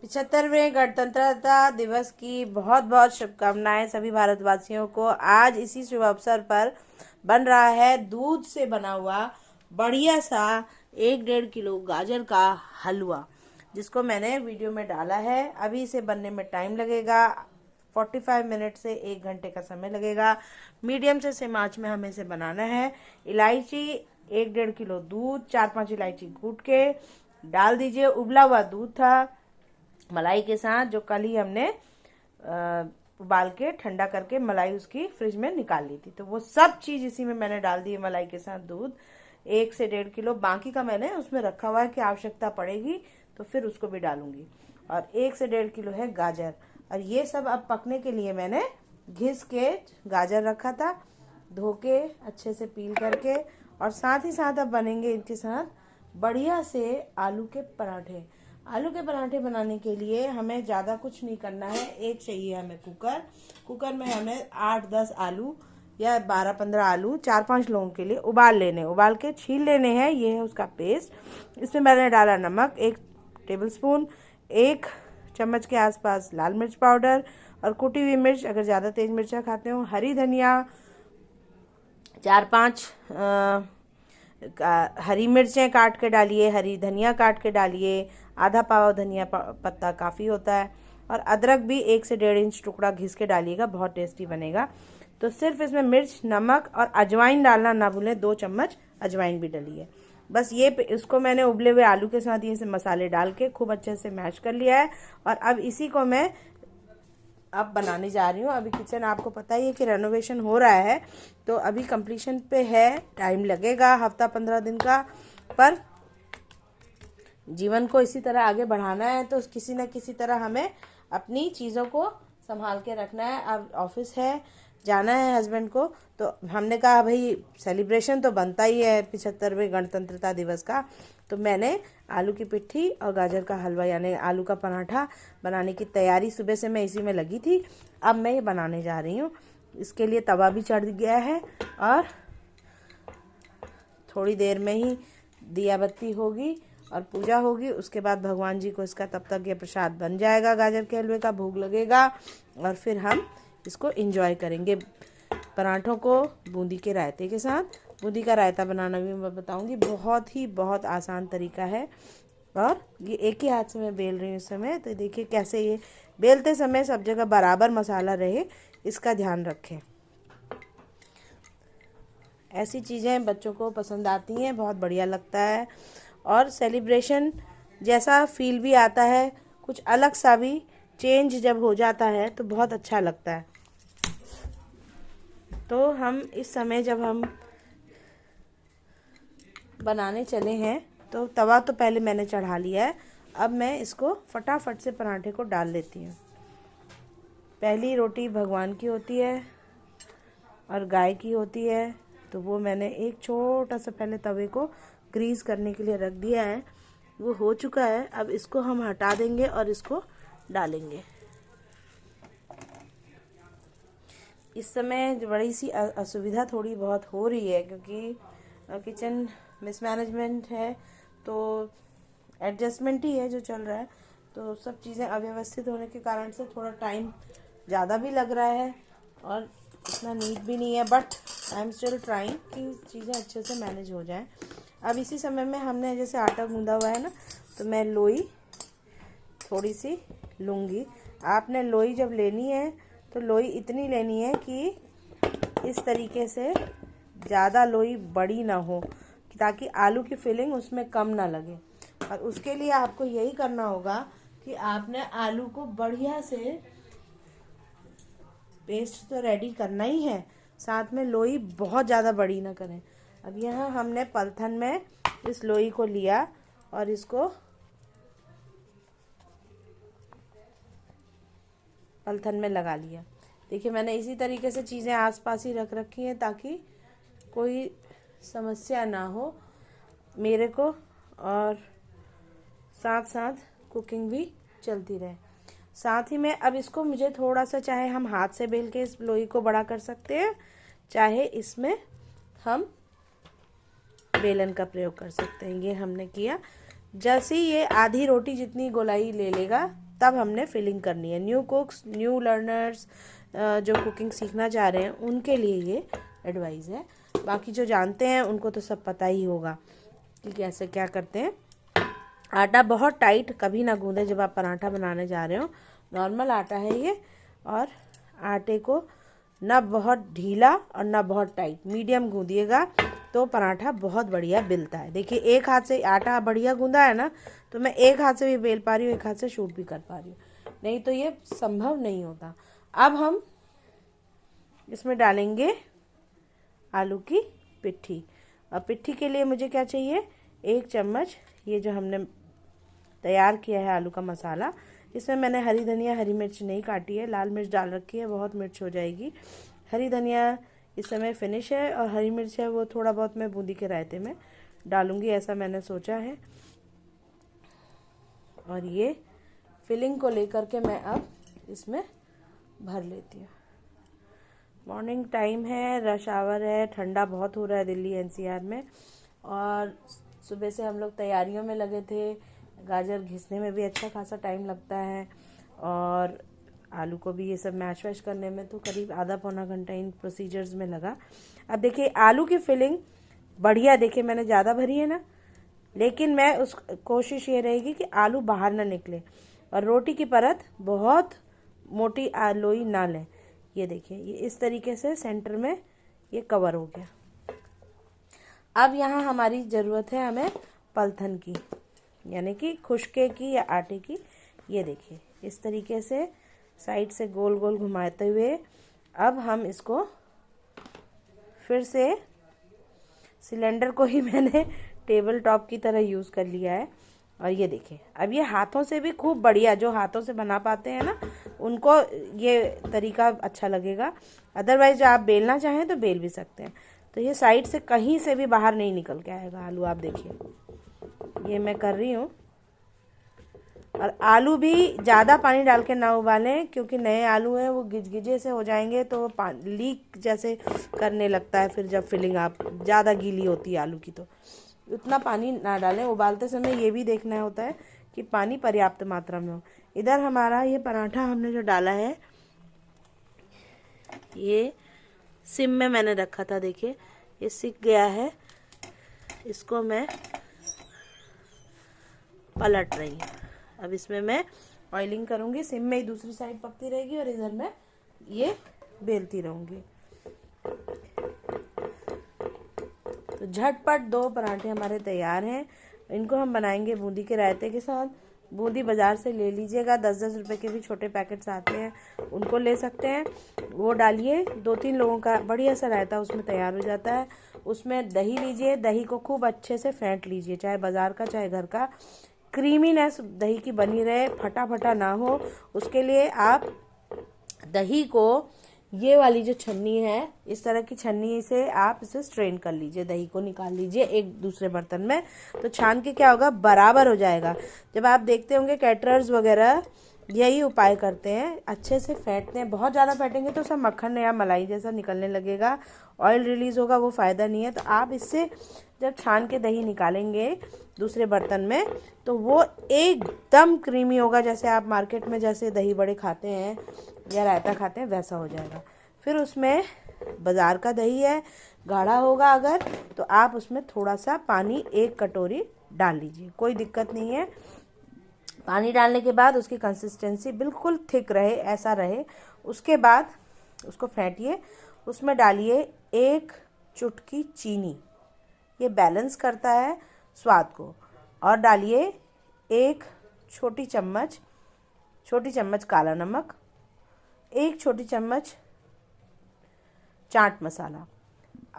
75वें गणतंत्रता दिवस की बहुत बहुत शुभकामनाएं सभी भारतवासियों को। आज इसी शुभ अवसर पर बन रहा है दूध से बना हुआ बढ़िया सा 1-1.5 किलो गाजर का हलवा, जिसको मैंने वीडियो में डाला है। अभी इसे बनने में टाइम लगेगा, 45 मिनट से 1 घंटे का समय लगेगा। मीडियम से सिम आंच में हमें इसे बनाना है। इलायची 1-1.5 किलो दूध, 4-5 इलायची कूट के डाल दीजिए। उबला हुआ दूध था मलाई के साथ, जो कल ही हमने उबाल के ठंडा करके मलाई उसकी फ्रिज में निकाल ली थी, तो वो सब चीज़ इसी में मैंने डाल दी है। मलाई के साथ दूध 1 से 1.5 किलो, बाकी का मैंने उसमें रखा हुआ है कि आवश्यकता पड़ेगी तो फिर उसको भी डालूंगी। और 1 से 1.5 किलो है गाजर, और ये सब अब पकने के लिए मैंने घिस के गाजर रखा था, धो के अच्छे से पील करके। और साथ ही साथ अब बनेंगे इनके साथ बढ़िया से आलू के पराठे। आलू के पराठे बनाने के लिए हमें ज़्यादा कुछ नहीं करना है। एक चाहिए हमें कुकर में हमें 8-10 आलू या 12-15 आलू 4-5 लोगों के लिए उबाल लेने, उबाल के छील लेने हैं। ये है उसका पेस्ट। इसमें मैंने डाला नमक 1 टेबलस्पून, 1 चम्मच के आसपास लाल मिर्च पाउडर और कुटी हुई मिर्च, अगर ज़्यादा तेज मिर्चा खाते हो। हरी धनिया 4-5 हरी मिर्चें काट के डालिए, हरी धनिया काट के डालिए, आधा पाव धनिया पत्ता काफ़ी होता है। और अदरक भी 1 से 1.5 इंच टुकड़ा घिस के डालिएगा, बहुत टेस्टी बनेगा। तो सिर्फ इसमें मिर्च, नमक और अजवाइन डालना ना भूलें, 2 चम्मच अजवाइन भी डालिए। बस ये इसको मैंने उबले हुए आलू के साथ ये से मसाले डाल के खूब अच्छे से मैश कर लिया है। और अब इसी को मैं अब बनाने जा रही हूँ। अभी किचन आपको पता ही है कि रेनोवेशन हो रहा है, तो अभी कंप्लीशन पे है, टाइम लगेगा हफ्ता 15 दिन का। पर जीवन को इसी तरह आगे बढ़ाना है, तो किसी न किसी तरह हमें अपनी चीज़ों को संभाल के रखना है। अब ऑफिस है, जाना है हस्बैंड को, तो हमने कहा भाई सेलिब्रेशन तो बनता ही है 75वें गणतंत्रता दिवस का। तो मैंने आलू की पिट्ठी और गाजर का हलवा यानी आलू का पराठा बनाने की तैयारी, सुबह से मैं इसी में लगी थी। अब मैं ये बनाने जा रही हूँ। इसके लिए तवा भी चढ़ गया है और थोड़ी देर में ही दिया बत्ती होगी और पूजा होगी। उसके बाद भगवान जी को इसका तब तक ये प्रसाद बन जाएगा, गाजर के हलवे का भोग लगेगा और फिर हम इसको एंजॉय करेंगे पराठों को बूंदी के रायते के साथ। बूंदी का रायता बनाना भी मैं बताऊंगी, बहुत आसान तरीका है। और ये एक ही हाथ से मैं बेल रही हूँ इस समय, तो देखिए कैसे ये बेलते समय सब जगह बराबर मसाला रहे, इसका ध्यान रखें। ऐसी चीज़ें बच्चों को पसंद आती हैं, बहुत बढ़िया लगता है और सेलिब्रेशन जैसा फील भी आता है, कुछ अलग सा भी चेंज जब हो जाता है तो बहुत अच्छा लगता है। तो हम इस समय जब हम बनाने चले हैं, तो तवा तो पहले मैंने चढ़ा लिया है। अब मैं इसको फटाफट से पराठे को डाल लेती हूँ। पहली रोटी भगवान की होती है और गाय की होती है, तो वो मैंने एक छोटा सा पहले तवे को ग्रीस करने के लिए रख दिया है। वो हो चुका है, अब इसको हम हटा देंगे और इसको डालेंगे। इस समय बड़ी सी असुविधा थोड़ी बहुत हो रही है, क्योंकि किचन मिसमैनेजमेंट है, तो एडजस्टमेंट ही है जो चल रहा है। तो सब चीज़ें अव्यवस्थित होने के कारण से थोड़ा टाइम ज़्यादा भी लग रहा है और इतना नीट भी नहीं है, but I am still trying कि चीज़ें अच्छे से मैनेज हो जाएं। अब इसी समय में हमने जैसे आटा गूंदा हुआ है ना, तो मैं लोई थोड़ी सी लूँगी। आपने लोई जब लेनी है तो लोई इतनी लेनी है कि इस तरीके से, ज़्यादा लोई बड़ी ना हो, ताकि आलू की फिलिंग उसमें कम ना लगे। और उसके लिए आपको यही करना होगा कि आपने आलू को बढ़िया से पेस्ट तो रेडी करना ही है, साथ में लोई बहुत ज़्यादा बड़ी ना करें। अब यहाँ हमने पलथन में इस लोई को लिया और इसको पलथन में लगा लिया। देखिए मैंने इसी तरीके से चीज़ें आसपास ही रख रखी हैं ताकि कोई समस्या ना हो मेरे को, और साथ साथ कुकिंग भी चलती रहे। साथ ही में अब इसको मुझे थोड़ा सा, चाहे हम हाथ से बेल के इस लोई को बड़ा कर सकते हैं, चाहे इसमें हम बेलन का प्रयोग कर सकते हैं। ये हमने किया। जैसे ही ये आधी रोटी जितनी गोलाई ले लेगा, तब हमने फिलिंग करनी है। न्यू कुक्स, न्यू लर्नर्स जो कुकिंग सीखना चाह रहे हैं उनके लिए ये एडवाइस है। बाकी जो जानते हैं उनको तो सब पता ही होगा कि कैसे क्या करते हैं। आटा बहुत टाइट कभी ना गूंदें जब आप पराठा बनाने जा रहे हो। नॉर्मल आटा है ये, और आटे को ना बहुत ढीला और ना बहुत टाइट, मीडियम गूंदिएगा तो पराठा बहुत बढ़िया बेलता है। देखिए एक हाथ से आटा बढ़िया गूंदा है ना, तो मैं एक हाथ से भी बेल पा रही हूँ, एक हाथ से शूट भी कर पा रही हूँ, नहीं तो ये संभव नहीं होता। अब हम इसमें डालेंगे आलू की पिट्ठी। और पिट्ठी के लिए मुझे क्या चाहिए, 1 चम्मच ये जो हमने तैयार किया है आलू का मसाला। इसमें मैंने हरी धनिया, हरी मिर्च नहीं काटी है, लाल मिर्च डाल रखी है, बहुत मिर्च हो जाएगी। हरी धनिया इस समय फिनिश है, और हरी मिर्च है वो थोड़ा बहुत मैं बूंदी के रायते में डालूंगी, ऐसा मैंने सोचा है। और ये फिलिंग को लेकर के मैं अब इसमें भर लेती हूँ। मॉर्निंग टाइम है, रश आवर है, ठंडा बहुत हो रहा है दिल्ली एनसीआर में, और सुबह से हम लोग तैयारियों में लगे थे। गाजर घिसने में भी अच्छा खासा टाइम लगता है, और आलू को भी ये सब मैश वैश करने में तो करीब आधा पौना घंटा इन प्रोसीजर्स में लगा। अब देखिए आलू की फिलिंग बढ़िया, देखिए मैंने ज़्यादा भरी है ना, लेकिन मैं उस कोशिश ये रहेगी कि आलू बाहर ना निकले, और रोटी की परत बहुत मोटी लोई ना लें। ये देखिए ये इस तरीके से सेंटर में ये कवर हो गया। अब यहाँ हमारी ज़रूरत है हमें पलथन की, यानी कि खुशके की या आटे की। ये देखिए इस तरीके से साइड से गोल गोल घुमाते हुए अब हम इसको फिर से, सिलेंडर को ही मैंने टेबल टॉप की तरह यूज़ कर लिया है। और ये देखिए अब ये हाथों से भी खूब बढ़िया, जो हाथों से बना पाते हैं ना उनको ये तरीका अच्छा लगेगा। अदरवाइज आप बेलना चाहें तो बेल भी सकते हैं। तो ये साइड से कहीं से भी बाहर नहीं निकल के आएगा आलू। आप देखिए ये मैं कर रही हूँ। और आलू भी ज़्यादा पानी डाल के ना उबालें, क्योंकि नए आलू हैं वो गिजगिजे से हो जाएंगे तो वो लीक जैसे करने लगता है। फिर जब फिलिंग आप ज़्यादा गीली होती है आलू की तो उतना पानी ना डालें। उबालते समय ये भी देखना होता है कि पानी पर्याप्त मात्रा में हो। इधर हमारा ये पराठा हमने जो डाला है ये सिम में मैंने रखा था, देखिए ये सिक गया है। इसको मैं पलट रही हूँ। अब इसमें मैं ऑयलिंग करूँगी, सिम में ही दूसरी साइड पकती रहेगी और इधर मैं ये बेलती रहूँगी। तो झटपट 2 पराठे हमारे तैयार हैं। इनको हम बनाएंगे बूंदी के रायते के साथ। बूंदी बाज़ार से ले लीजिएगा, 10-10 रुपए के भी छोटे पैकेट्स आते हैं, उनको ले सकते हैं। वो डालिए, 2-3 लोगों का बढ़िया सा रायता उसमें तैयार हो जाता है। उसमें दही लीजिए, दही को खूब अच्छे से फेंट लीजिए, चाहे बाज़ार का चाहे घर का। क्रीमीनेस दही की बनी रहे, फटा फटा ना हो, उसके लिए आप दही को, ये वाली जो छन्नी है, इस तरह की छन्नी से आप इसे स्ट्रेन कर लीजिए, दही को निकाल लीजिए एक दूसरे बर्तन में। तो छान के क्या होगा, बराबर हो जाएगा। जब आप देखते होंगे कैटरर्स वगैरह यही उपाय करते हैं, अच्छे से फेंटते हैं। बहुत ज़्यादा फेंटेंगे तो सब मक्खन या मलाई जैसा निकलने लगेगा, ऑयल रिलीज़ होगा, वो फ़ायदा नहीं है। तो आप इससे जब छान के दही निकालेंगे दूसरे बर्तन में तो वो एकदम क्रीमी होगा, जैसे आप मार्केट में जैसे दही बड़े खाते हैं या रायता खाते हैं वैसा हो जाएगा। फिर उसमें बाज़ार का दही है, गाढ़ा होगा अगर, तो आप उसमें थोड़ा सा पानी 1 कटोरी डाल लीजिए, कोई दिक्कत नहीं है। पानी डालने के बाद उसकी कंसिस्टेंसी बिल्कुल थिक रहे, ऐसा रहे। उसके बाद उसको फेंटिए, उसमें डालिए 1 चुटकी चीनी, ये बैलेंस करता है स्वाद को। और डालिए 1 छोटी चम्मच काला नमक, 1 छोटी चम्मच चाट मसाला।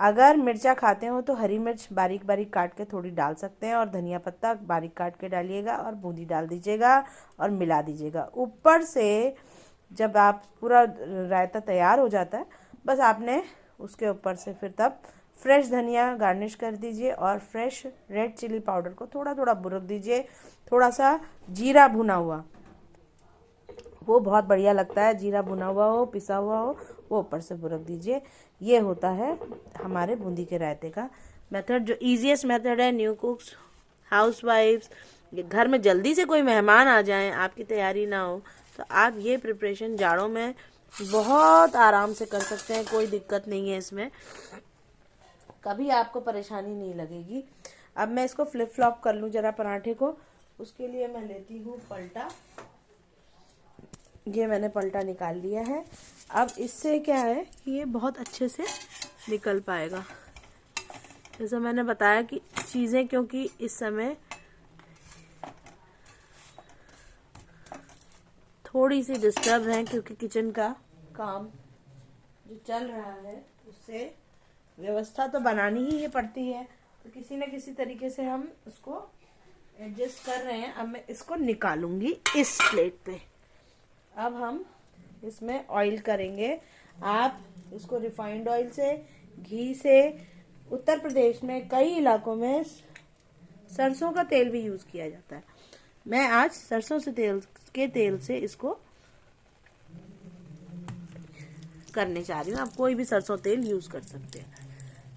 अगर मिर्चा खाते हो तो हरी मिर्च बारीक बारीक काट के थोड़ी डाल सकते हैं, और धनिया पत्ता बारीक काट के डालिएगा, और बूंदी डाल दीजिएगा और मिला दीजिएगा। ऊपर से जब आप पूरा रायता तैयार हो जाता है, बस आपने उसके ऊपर से फिर तब फ्रेश धनिया गार्निश कर दीजिए, और फ्रेश रेड चिली पाउडर को थोड़ा थोड़ा बुरक दीजिए। थोड़ा सा जीरा भुना हुआ, वो बहुत बढ़िया लगता है, जीरा भुना हुआ हो, पिसा हुआ हो, वो ऊपर से बुरक दीजिए। ये होता है हमारे बूंदी के रायते का मेथड, जो ईजीएस्ट मेथड है। न्यू कुक्स, हाउसवाइफ्स ये घर में जल्दी से कोई मेहमान आ जाए, आपकी तैयारी ना हो, तो आप ये प्रिपरेशन जाड़ों में बहुत आराम से कर सकते हैं। कोई दिक्कत नहीं है इसमें, कभी आपको परेशानी नहीं लगेगी। अब मैं इसको फ्लिप फ्लॉप कर लूँ जरा पराठे को। उसके लिए मैं लेती हूँ पलटा। ये मैंने पलटा निकाल लिया है। अब इससे क्या है कि ये बहुत अच्छे से निकल पाएगा। जैसे मैंने बताया कि चीज़ें क्योंकि इस समय थोड़ी सी डिस्टर्ब हैं, क्योंकि किचन का काम जो चल रहा है उससे व्यवस्था तो बनानी ही पड़ती है, तो किसी न किसी तरीके से हम उसको एडजस्ट कर रहे हैं। अब मैं इसको निकालूंगी इस प्लेट पे। अब हम इसमें ऑयल करेंगे। आप इसको रिफाइंड ऑयल से, घी से, उत्तर प्रदेश में कई इलाकों में सरसों का तेल भी यूज किया जाता है। मैं आज सरसों से तेल से इसको करने जा रही हूँ। आप कोई भी सरसों तेल यूज कर सकते हैं।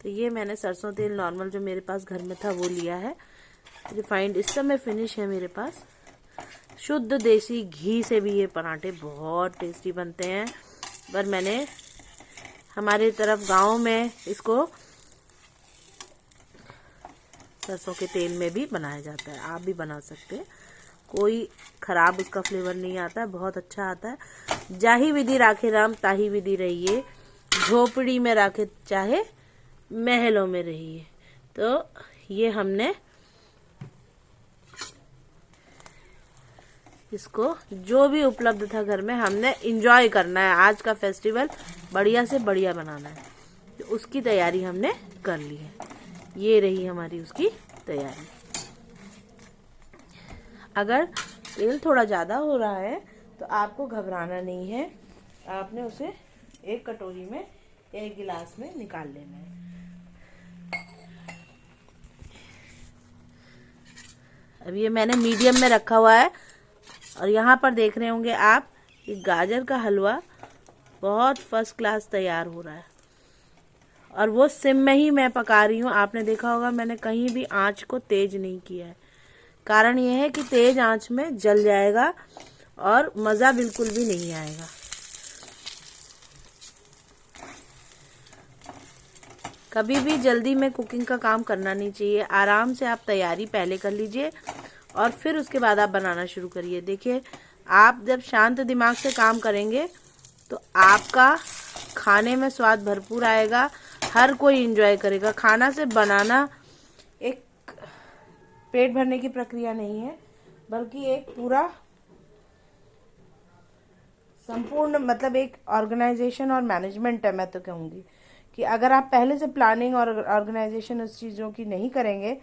तो ये मैंने सरसों तेल नॉर्मल जो मेरे पास घर में था वो लिया है। रिफाइंड इस समय फिनिश है मेरे पास। शुद्ध देसी घी से भी ये पराठे बहुत टेस्टी बनते हैं, पर मैंने हमारे तरफ गांव में इसको सरसों के तेल में भी बनाया जाता है। आप भी बना सकते हैं, कोई खराब उसका फ्लेवर नहीं आता है, बहुत अच्छा आता है। जाही विधि राखे राम ताही विधि रहिए, झोपड़ी में राखे चाहे महलों में रहिए। तो ये हमने इसको जो भी उपलब्ध था घर में हमने एंजॉय करना है। आज का फेस्टिवल बढ़िया से बढ़िया बनाना है, तो उसकी तैयारी हमने कर ली है। ये रही हमारी उसकी तैयारी। अगर तेल थोड़ा ज़्यादा हो रहा है तो आपको घबराना नहीं है, आपने उसे एक कटोरी में, एक गिलास में निकाल लेना है। अब ये मैंने मीडियम में रखा हुआ है, और यहाँ पर देख रहे होंगे आप कि गाजर का हलवा बहुत फर्स्ट क्लास तैयार हो रहा है, और वो सिम में ही मैं पका रही हूँ। आपने देखा होगा मैंने कहीं भी आंच को तेज नहीं किया है। कारण ये है कि तेज आंच में जल जाएगा और मज़ा बिल्कुल भी नहीं आएगा। कभी भी जल्दी में कुकिंग का काम करना नहीं चाहिए। आराम से आप तैयारी पहले कर लीजिए और फिर उसके बाद आप बनाना शुरू करिए। देखिए, आप जब शांत दिमाग से काम करेंगे तो आपका खाने में स्वाद भरपूर आएगा, हर कोई एंजॉय करेगा। खाना से बनाना एक पेट भरने की प्रक्रिया नहीं है, बल्कि एक पूरा संपूर्ण मतलब एक ऑर्गेनाइजेशन और मैनेजमेंट है। मैं तो कहूँगी कि अगर आप पहले से प्लानिंग और ऑर्गेनाइजेशन उस चीज़ों की नहीं करेंगे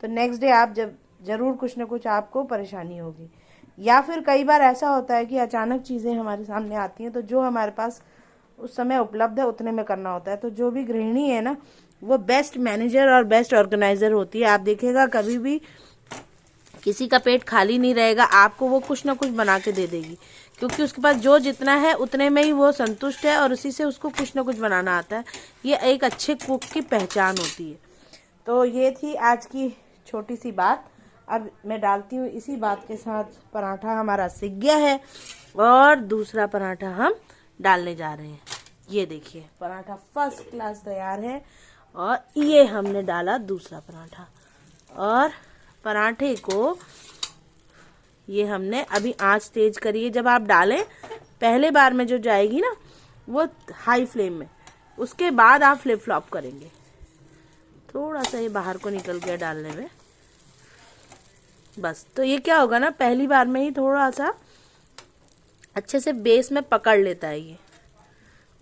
तो नेक्स्ट डे आप जब ज़रूर कुछ ना कुछ आपको परेशानी होगी। या फिर कई बार ऐसा होता है कि अचानक चीज़ें हमारे सामने आती हैं, तो जो हमारे पास उस समय उपलब्ध है उतने में करना होता है। तो जो भी गृहिणी है ना, वो बेस्ट मैनेजर और बेस्ट ऑर्गेनाइजर होती है। आप देखिएगा कभी भी किसी का पेट खाली नहीं रहेगा, आपको वो कुछ ना कुछ बना के दे देगी, क्योंकि उसके पास जो जितना है उतने में ही वो संतुष्ट है और उसी से उसको कुछ ना कुछ बनाना आता है। ये एक अच्छे कुक की पहचान होती है। तो ये थी आज की छोटी सी बात। अब मैं डालती हूँ इसी बात के साथ, पराठा हमारा सिक गया है और दूसरा पराठा हम डालने जा रहे हैं। ये देखिए, पराठा फर्स्ट क्लास तैयार है और ये हमने डाला दूसरा पराठा। और पराठे को ये हमने अभी आंच तेज करी है। जब आप डालें पहले बार में जो जाएगी ना वो हाई फ्लेम में, उसके बाद आप फ्लिप फ्लॉप करेंगे। थोड़ा सा ये बाहर को निकल गया डालने में, बस। तो ये क्या होगा ना, पहली बार में ही थोड़ा सा अच्छे से बेस में पकड़ लेता है ये।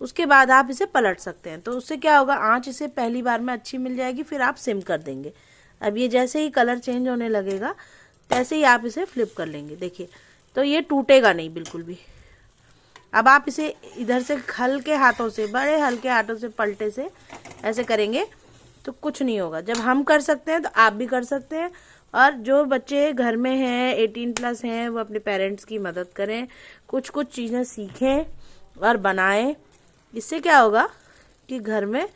उसके बाद आप इसे पलट सकते हैं। तो उससे क्या होगा, आंच इसे पहली बार में अच्छी मिल जाएगी, फिर आप सिम कर देंगे। अब ये जैसे ही कलर चेंज होने लगेगा तैसे ही आप इसे फ्लिप कर लेंगे। देखिए, तो ये टूटेगा नहीं बिल्कुल भी। अब आप इसे इधर से हल्के हाथों से, बड़े हल्के हाथों से पलटे से ऐसे करेंगे तो कुछ नहीं होगा। जब हम कर सकते हैं तो आप भी कर सकते हैं। और जो बच्चे घर में हैं, 18+ हैं, वो अपने पेरेंट्स की मदद करें, कुछ कुछ चीज़ें सीखें और बनाएं। इससे क्या होगा कि घर में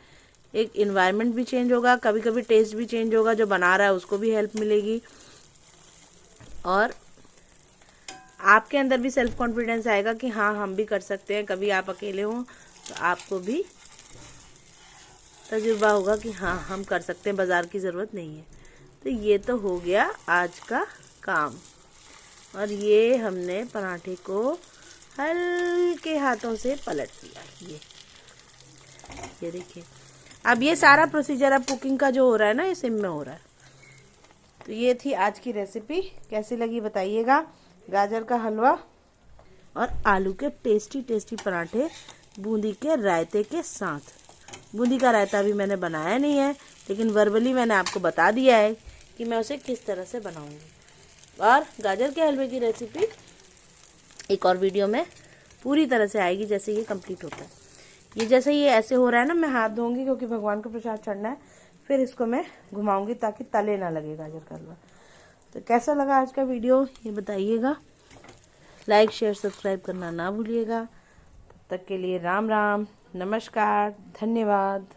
एक इन्वायरमेंट भी चेंज होगा, कभी कभी टेस्ट भी चेंज होगा, जो बना रहा है उसको भी हेल्प मिलेगी। और आपके अंदर भी सेल्फ कॉन्फिडेंस आएगा कि हाँ हम भी कर सकते हैं। कभी आप अकेले हो तो आपको भी तजुर्बा होगा कि हाँ हम कर सकते हैं, बाजार की ज़रूरत नहीं है। तो ये तो हो गया आज का काम। और ये हमने पराठे को हल्के हाथों से पलट दिया। ये देखिए, अब ये सारा प्रोसीजर अब कुकिंग का जो हो रहा है ना, ये सिम में हो रहा है। तो ये थी आज की रेसिपी, कैसी लगी बताइएगा। गाजर का हलवा और आलू के टेस्टी टेस्टी पराठे बूंदी के रायते के साथ। बूंदी का रायता भी मैंने बनाया नहीं है, लेकिन वर्बली मैंने आपको बता दिया है कि मैं उसे किस तरह से बनाऊंगी। और गाजर के हलवे की रेसिपी एक और वीडियो में पूरी तरह से आएगी जैसे ये कंप्लीट होता है। ये जैसे ये ऐसे हो रहा है ना, मैं हाथ धोऊंगी क्योंकि भगवान को प्रसाद चढ़ना है, फिर इसको मैं घुमाऊंगी ताकि तले ना लगे गाजर का हलवा। तो कैसा लगा आज का वीडियो ये बताइएगा। लाइक शेयर सब्सक्राइब करना ना भूलिएगा। तब तक के लिए राम राम, नमस्कार, धन्यवाद।